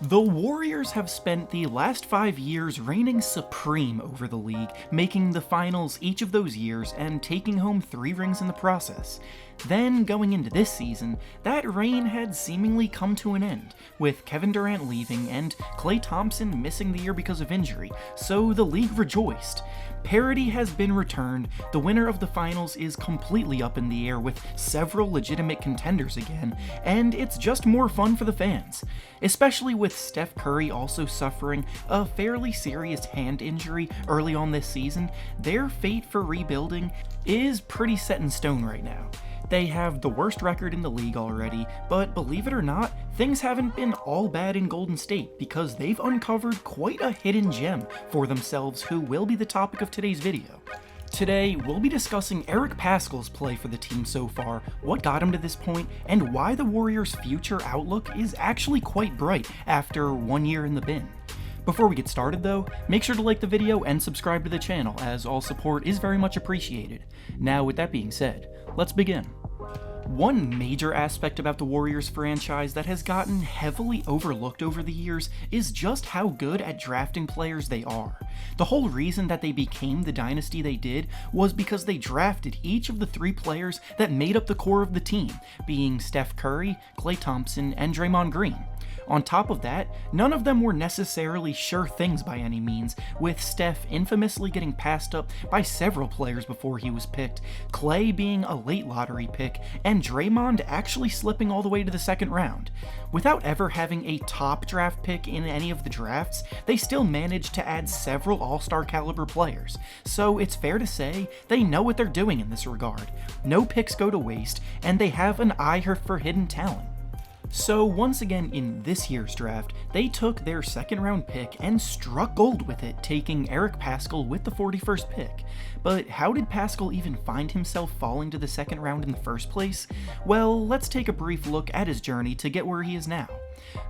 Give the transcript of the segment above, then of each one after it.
The Warriors have spent the last 5 years reigning supreme over the league, making the finals each of those years and taking home 3 rings in the process. Then, going into this season, that reign had seemingly come to an end, with Kevin Durant leaving and Klay Thompson missing the year because of injury, so the league rejoiced. Parity has been returned, the winner of the finals is completely up in the air with several legitimate contenders again, and it's just more fun for the fans. Especially with Steph Curry also suffering a fairly serious hand injury early on this season, their fate for rebuilding is pretty set in stone right now. They have the worst record in the league already, but believe it or not, things haven't been all bad in Golden State because they've uncovered quite a hidden gem for themselves who will be the topic of today's video. Today, we'll be discussing Eric Paschall's play for the team so far, what got him to this point, and why the Warriors' future outlook is actually quite bright after 1 year in the bin. Before we get started though, make sure to like the video and subscribe to the channel, as all support is very much appreciated. Now with that being said, let's begin. One major aspect about the Warriors franchise that has gotten heavily overlooked over the years is just how good at drafting players they are. The whole reason that they became the dynasty they did was because they drafted each of the 3 players that made up the core of the team, being Steph Curry, Klay Thompson, and Draymond Green. On top of that, none of them were necessarily sure things by any means, with Steph infamously getting passed up by several players before he was picked, Klay being a late lottery pick, and Draymond actually slipping all the way to the 2nd round. Without ever having a top draft pick in any of the drafts, they still managed to add several all-star caliber players, so it's fair to say they know what they're doing in this regard. No picks go to waste, and they have an eye for hidden talent. So once again in this year's draft, they took their 2nd round pick and struck gold with it, taking Eric Paschall with the 41st pick. But how did Paschall even find himself falling to the 2nd round in the first place? Well, let's take a brief look at his journey to get where he is now.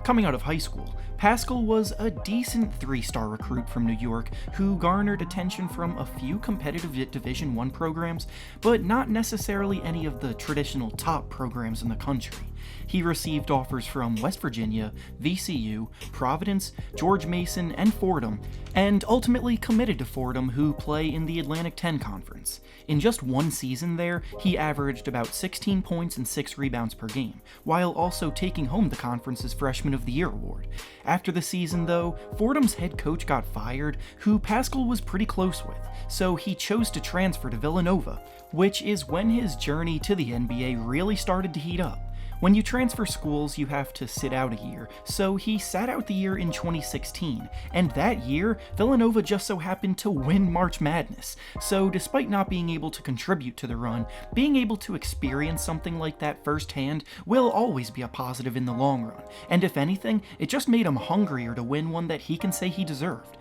Coming out of high school, Paschall was a decent 3-star recruit from New York who garnered attention from a few competitive Division I programs, but not necessarily any of the traditional top programs in the country. He received offers from West Virginia, VCU, Providence, George Mason, and Fordham, and ultimately committed to Fordham, who play in the Atlantic 10 Conference. In just 1 season there, he averaged about 16 points and 6 rebounds per game, while also taking home the conference's Freshman of the Year award. After the season though, Fordham's head coach got fired, who Paschall was pretty close with, so he chose to transfer to Villanova, which is when his journey to the NBA really started to heat up. When you transfer schools, you have to sit out a year, so he sat out the year in 2016, and that year, Villanova just so happened to win March Madness, so despite not being able to contribute to the run, being able to experience something like that firsthand will always be a positive in the long run, and if anything, it just made him hungrier to win one that he can say he deserved.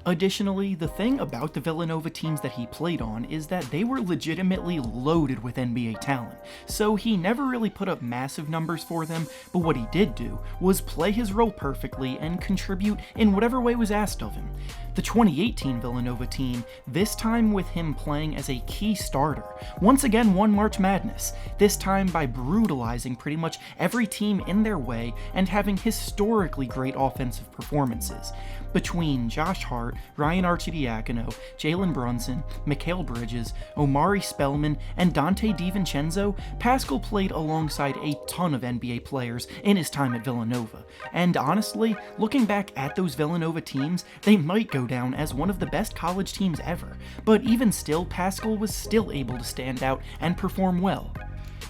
Additionally, the thing about the Villanova teams that he played on is that they were legitimately loaded with NBA talent, so he never really put up massive numbers for them, but what he did do was play his role perfectly and contribute in whatever way was asked of him. The 2018 Villanova team, this time with him playing as a key starter, once again won March Madness, this time by brutalizing pretty much every team in their way and having historically great offensive performances. Between Josh Hart, Ryan Arcidiacono, Jalen Brunson, Mikal Bridges, Omari Spellman, and Dante DiVincenzo, Paschall played alongside a ton of NBA players in his time at Villanova. And honestly, looking back at those Villanova teams, they might go down as one of the best college teams ever, but even still, Paschall was still able to stand out and perform well.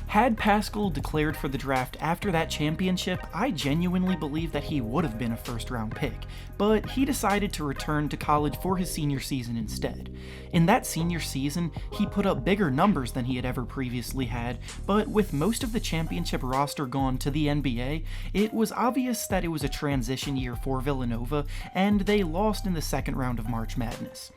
Had Paschall declared for the draft after that championship, I genuinely believe that he would have been a 1st round pick, but he decided to return to college for his senior season instead. In that senior season, he put up bigger numbers than he had ever previously had, but with most of the championship roster gone to the NBA, it was obvious that it was a transition year for Villanova, and they lost in the 2nd round of March Madness.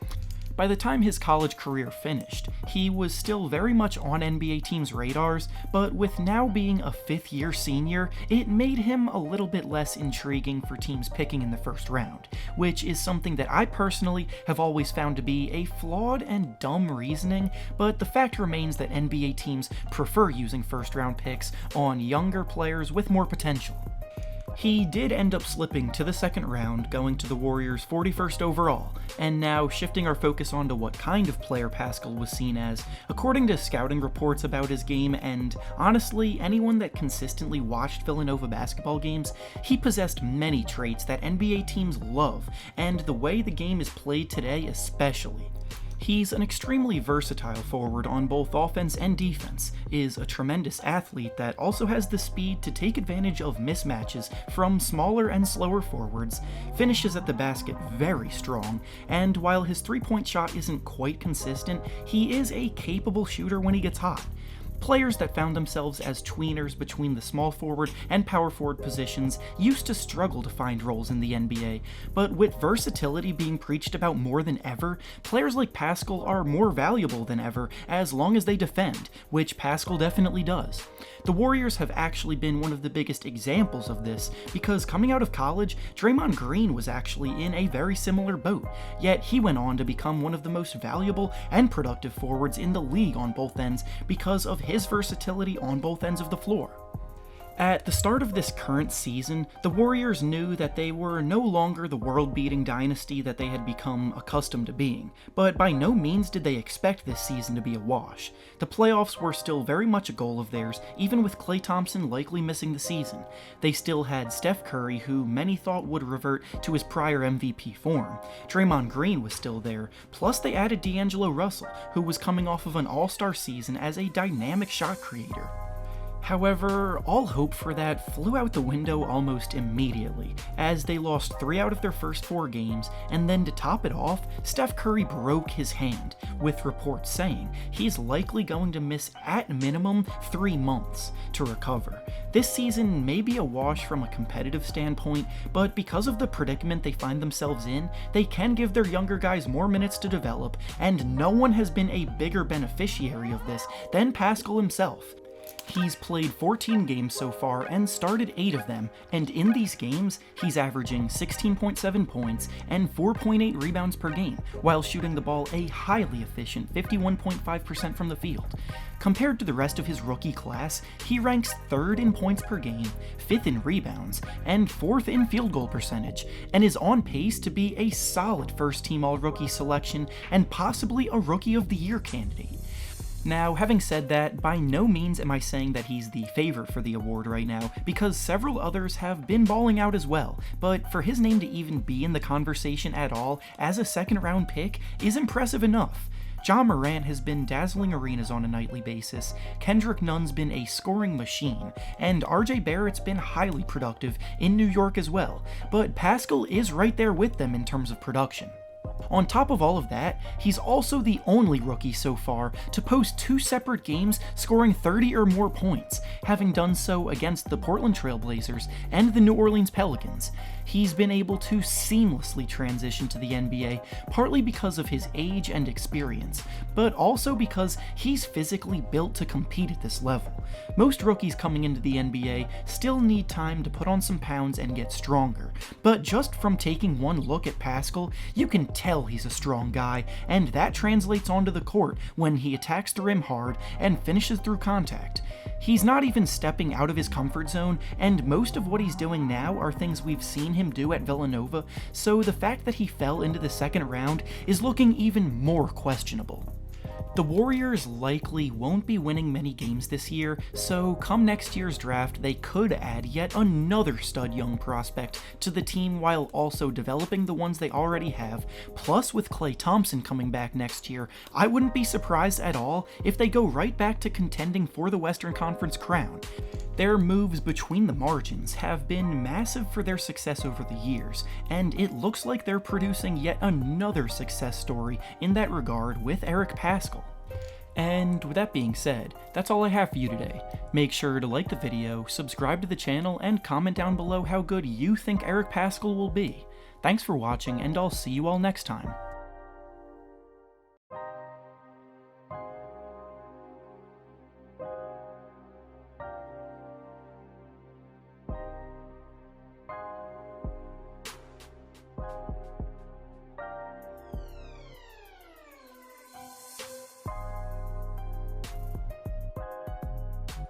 By the time his college career finished, he was still very much on NBA teams' radars, but with now being a 5th-year senior, it made him a little bit less intriguing for teams picking in the 1st round, which is something that I personally have always found to be a flawed and dumb reasoning, but the fact remains that NBA teams prefer using 1st-round picks on younger players with more potential. He did end up slipping to the second round, going to the Warriors 41st overall, and now shifting our focus onto what kind of player Paschall was seen as, according to scouting reports about his game, and honestly, anyone that consistently watched Villanova basketball games, he possessed many traits that NBA teams love, and the way the game is played today especially. He's an extremely versatile forward on both offense and defense, is a tremendous athlete that also has the speed to take advantage of mismatches from smaller and slower forwards, finishes at the basket very strong, and while his three-point shot isn't quite consistent, he is a capable shooter when he gets hot. Players that found themselves as tweeners between the small forward and power forward positions used to struggle to find roles in the NBA, but with versatility being preached about more than ever, players like Paschall are more valuable than ever as long as they defend, which Paschall definitely does. The Warriors have actually been one of the biggest examples of this, because coming out of college, Draymond Green was actually in a very similar boat, yet he went on to become one of the most valuable and productive forwards in the league on both ends because of his versatility on both ends of the floor. At the start of this current season, the Warriors knew that they were no longer the world-beating dynasty that they had become accustomed to being, but by no means did they expect this season to be a wash. The playoffs were still very much a goal of theirs, even with Klay Thompson likely missing the season. They still had Steph Curry, who many thought would revert to his prior MVP form. Draymond Green was still there, plus they added D'Angelo Russell, who was coming off of an all-star season as a dynamic shot creator. However, all hope for that flew out the window almost immediately, as they lost 3 out of their first 4 games, and then to top it off, Steph Curry broke his hand, with reports saying he's likely going to miss at minimum 3 months to recover. This season may be a wash from a competitive standpoint, but because of the predicament they find themselves in, they can give their younger guys more minutes to develop, and no one has been a bigger beneficiary of this than Paschall himself. He's played 14 games so far and started 8 of them, and in these games, he's averaging 16.7 points and 4.8 rebounds per game, while shooting the ball a highly efficient 51.5% from the field. Compared to the rest of his rookie class, he ranks 3rd in points per game, 5th in rebounds, and 4th in field goal percentage, and is on pace to be a solid first-team All-Rookie selection and possibly a Rookie of the Year candidate. Now, having said that, by no means am I saying that he's the favorite for the award right now, because several others have been balling out as well, but for his name to even be in the conversation at all as a second-round pick is impressive enough. Ja Morant has been dazzling arenas on a nightly basis, Kendrick Nunn's been a scoring machine, and RJ Barrett's been highly productive in New York as well, but Paschall is right there with them in terms of production. On top of all of that, he's also the only rookie so far to post 2 separate games scoring 30 or more points, having done so against the Portland Trail Blazers and the New Orleans Pelicans. He's been able to seamlessly transition to the NBA, partly because of his age and experience, but also because he's physically built to compete at this level. Most rookies coming into the NBA still need time to put on some pounds and get stronger, but just from taking one look at Paschall, you can tell he's a strong guy, and that translates onto the court when he attacks the rim hard and finishes through contact. He's not even stepping out of his comfort zone, and most of what he's doing now are things we've seen him do at Villanova, so the fact that he fell into the second round is looking even more questionable. The Warriors likely won't be winning many games this year, so come next year's draft, they could add yet another stud young prospect to the team while also developing the ones they already have. Plus, with Klay Thompson coming back next year, I wouldn't be surprised at all if they go right back to contending for the Western Conference crown. Their moves between the margins have been massive for their success over the years, and it looks like they're producing yet another success story in that regard with Eric Paschall. And with that being said, that's all I have for you today. Make sure to like the video, subscribe to the channel, and comment down below how good you think Eric Paschall will be. Thanks for watching, and I'll see you all next time.